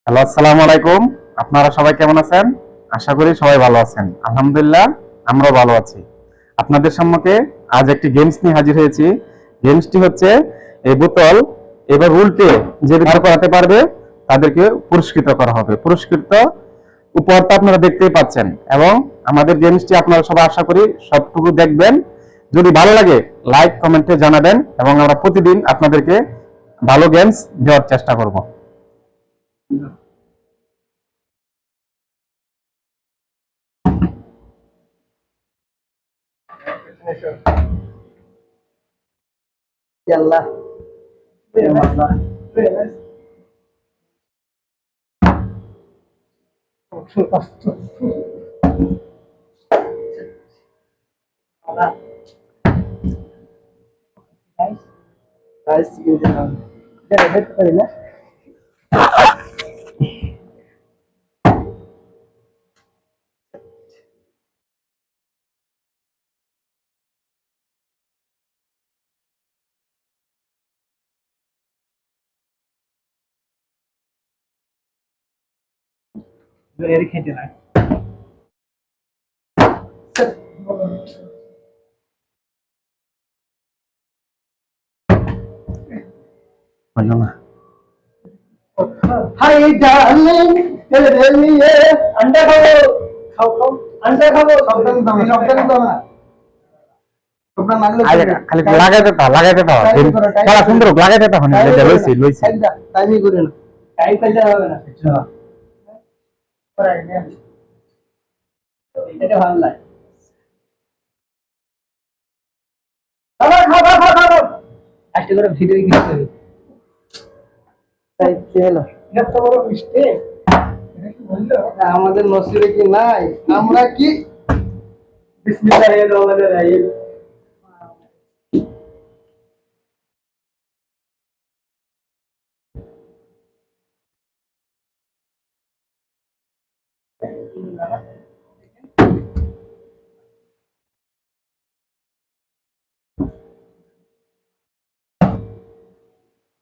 Hello, আসসালামু আলাইকুম। আপনারা সবাই কেমন আছেন? আশা করি সবাই ভালো আছেন। আলহামদুলিল্লাহ, আমরাও ভালো আছি। আপনাদের সম্মুখে আজ একটি গেমস নিয়ে হাজির হয়েছি। গেমসটি হচ্ছে এই বোতল এবার উল্টে যে ব্যবহার করাতে পারবে তাদেরকে পুরস্কৃত করা হবে। পুরস্কৃত উপহারটা আপনারা দেখতেই পাচ্ছেন এবং আমাদের গেমসটি আপনারা সবাই আশা করি সবটুকু দেখবেন। যদি ভালো লাগে লাইক কমেন্টে জানাবেন এবং আমরা প্রতিদিন আপনাদেরকে ভালো গেমস দেওয়ার চেষ্টা করব। يلا يلا عايز تجيب ده بيت قرينا غير كده হলো না। हाय डार्लिंग तेरे लिए अंडा खाओ खाओ खाओ अंडा खाओ सबटन दो ना सबटन मारले খালি লাগাইতে দাও খেলা সুন্দর লাগাইতে দাও লইছি টাইমই করে না টাইম কাজে হবে না আচ্ছা পড়াই না এটা ভালো লাগে খাও খাও খাও খাও একটা করে ভিডিও ক্লিক করি তাই কি হলো এটা তো বড় মিস্টেক এটা কি বললো আমাদের নসিবে কি নাই আমরা কি বিসমিল্লাহির রহমানির রহিম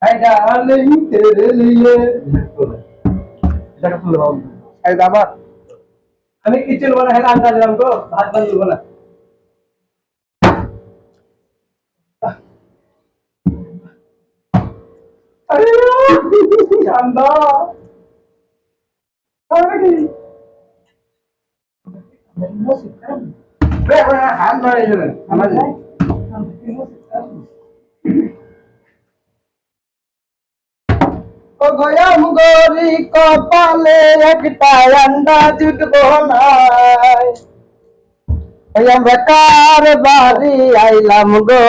हाय डार्लिंग तेरे लिए এটা ফুল বাবু এই দাবা আমি কিচেন বানা হেলা আনতে দিলাম তো ভাত বানাবো না আরে ঠান্ডা আরে কি রে হাত ধরে যাবেন আমাদের ও গয়াম গরি কপালে একটা আন্ডা জুটবো নাই ওই আমরা কার বাড়ি আইলাম গো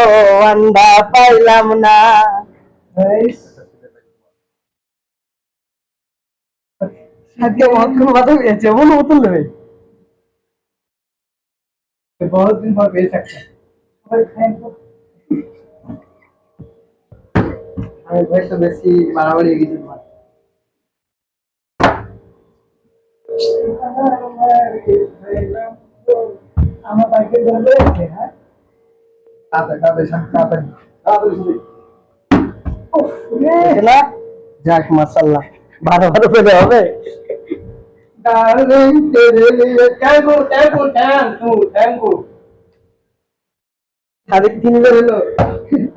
আন্ডা পাইলাম না সাথে মতন বাদ হয়েছে মন মতন নেবে बहुत दिन बाद भेज सकते हैं भाई तो बेसी बाराबारी हो गई तुम्हारी আমার বাইকে ধরে আছে হ্যাঁ তাতে যাক মাশাআল্লাহ 12 পেলে হবে ডার্লিং তেরে লিয়ে থ্যাঙ্ক ইউ আরে তিনবার হলো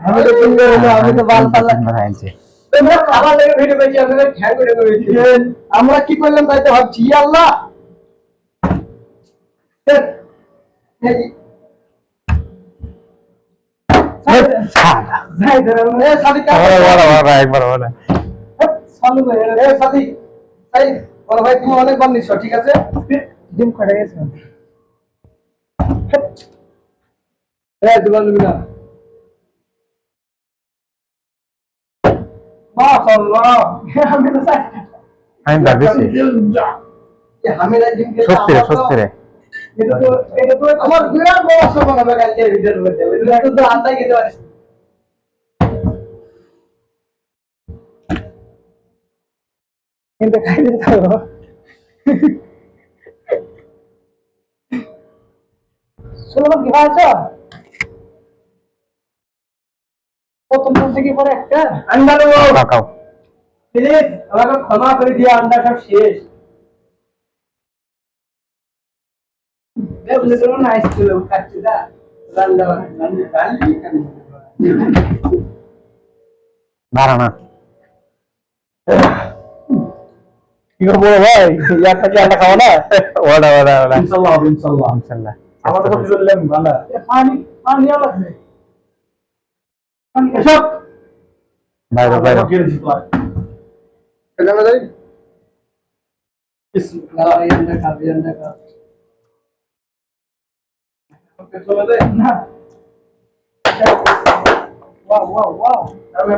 আমি তো তিনবার হলো আমি তো বাল পাল্লা হয়েছে। তোমরা খাবার লেগে ভিডিও পেয়েছি আপনাদের থ্যাঙ্ক ইউ করেছি আমরা কি করলাম তাই তো ভাবছি ইয়া আল্লাহ অনেকবার নিচ্ছ ঠিক আছে ডিম কটা গেছে দোকান না মাশাআল্লাহ আমি তো সাই আমি ভাবিছি হামিলা ডিম কে সত্যি রে এটা তো আমার বিরাট বড় সমস্যা হবে কালকে ভিডিওর মধ্যে এটা তো আন্দাজ দিতে পারে কিন্তু খাই দিতে হবে শুনো কি ভাইছো প্রথম থেকে পরে একটা আন্ডা দেবো কাকাও প্লিজ আমাকে ক্ষমা করে দিয়ে আন্ডা সব শেষ দেখ নিতে না আইছিল কাটছি দা রান্না দাঁড়া না কি করবো ভাই একটা কি আন্ডা খাওয়া না ওটা ওটা ওটা ইনশাআল্লাহ ইনশাআল্লাহ ইনশাল্লাহ আমাদের সব বললাম ভালো পানি পানি আছে পানি এসব বাইরে বাইরে Kenapa tadi? Bismillah, yang dekat. Oke, coba deh. Nah. Wow. Ramai.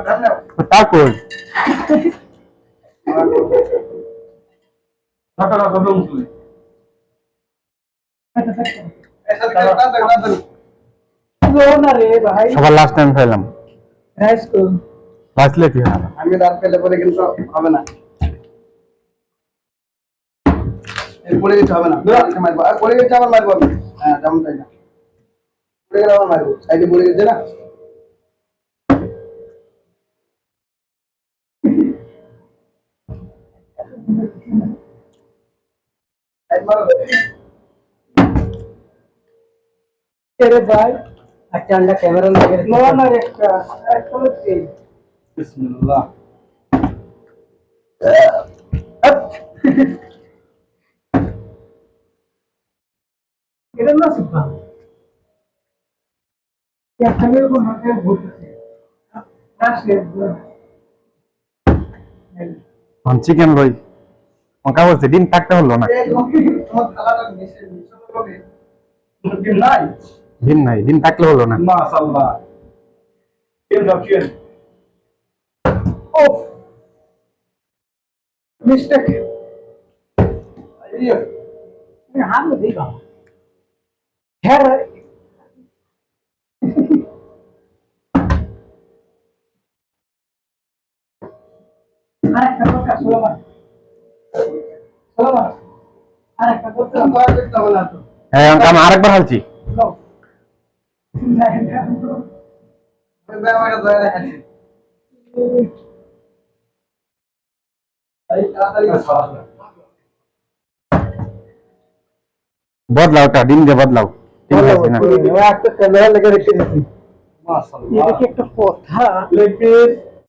takut Kakak belum sulit. সবার লাস্ট টাইম ফেলাম School. বাঁচলে কি হবে আমি রাত পেলে পরে কিন্তু হবে না পড়ে গেছে হবে না মারবো আর পড়ে গেছে আবার মারবো আমি হ্যাঁ যেমন তাই না পড়ে গেলে আবার মারবো সাইডে পড়ে গেছে না तेरे भाई अच्छा अंडा कैमरा लगे नो ना একটা बिस्मिल्लाह এটা না শিখবা क्या खाने को मत भूल से চিকেন লই ওকা বলছে ডিম থাকতে হলো না ডিম নাই ডিম থাকলে হলো না মাশাআল্লাহ কেন রাখিয়েন ওফ মিস্টেক আইডিয়া मैं हाथ में देखा खैर अरे कब का सोलमा अरे कब का बात करता वाला तो হ্যাঁ আমি আরেকবার হালছি लो नहीं मैं हमारा दया है आई ताড়াতাড়ি সওয়াল বদলাও ওটা ডিম দিয়ে বদলাও ঠিক আছে না একটা ক্যামেরা লেগে রেখে দিয়েছি মাশাআল্লাহ এটা কি একটা কথা লেগে